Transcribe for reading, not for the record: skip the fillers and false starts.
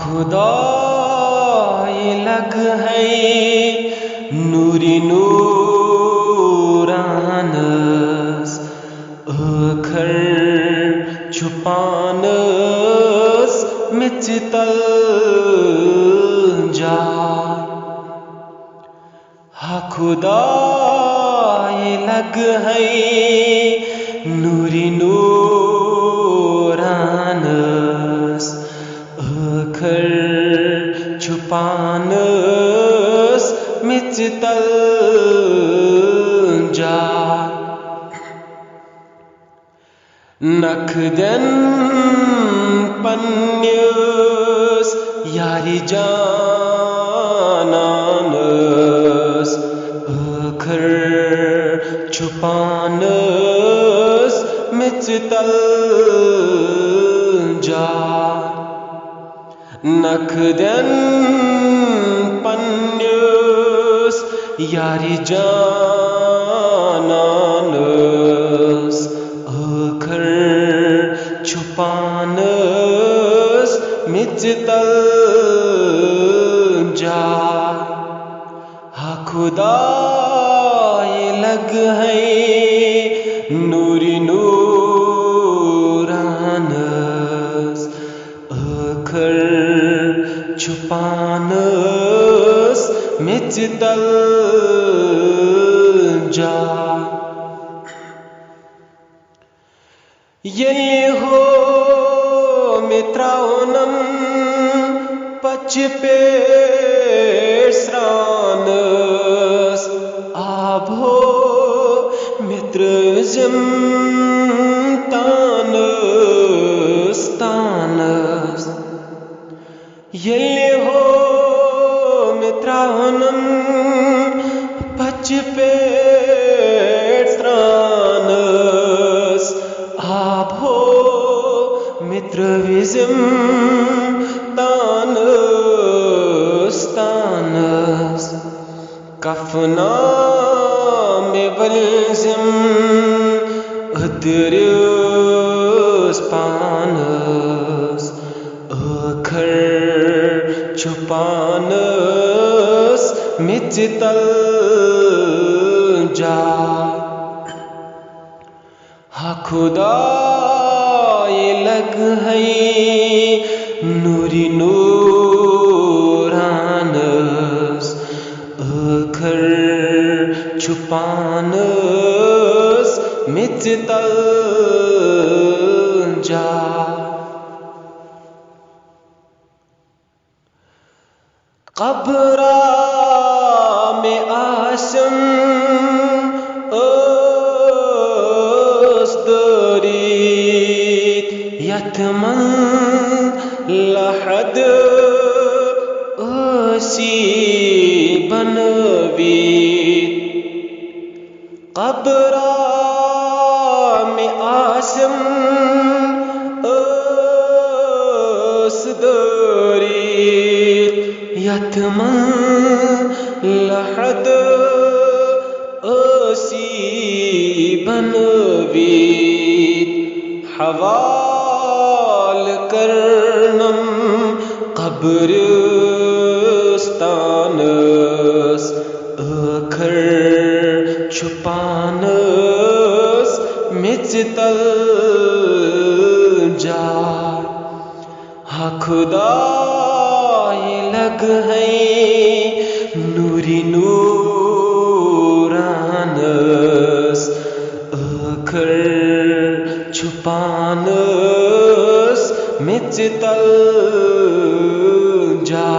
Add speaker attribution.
Speaker 1: खुदाई लग है नूरी नूरानस अखर छुपानस मिचतल जा खुदाई लग है नूरी नूरानस अखर छुपानस मिचतल जा नखदन पन्यस यारी जानस अखर छुपानस मिचतल जा नखदन पन्यस यारी जानस अखर छुपानस मिचतल जा खुदाई लग है नूरी नूरानस अखर छुपानस मिचतल जा ये हो मित्राओनम पचपे स्रानस आभो मित्रजम तानस तानस ये हो मित्राओनम पचपे स्रानस आभो मित्रविजम तानस तानस कफना में वल्जम अदरस पानस अखर छुपानस मिचतल जा खुदाई लग है नूरी नूरानस अखर छुपानस मिचतल जा कब्रा में आसम यतमन लहद असी बनवीत कब्रा में आसम असदरीत यतमन लहद असी बनवीत हवाल करनम कब्रिस्तानस अखर छुपानस मिचतल जा खुदाई लग है नूरी नूरानस अखर छुपानस मिचतल जा।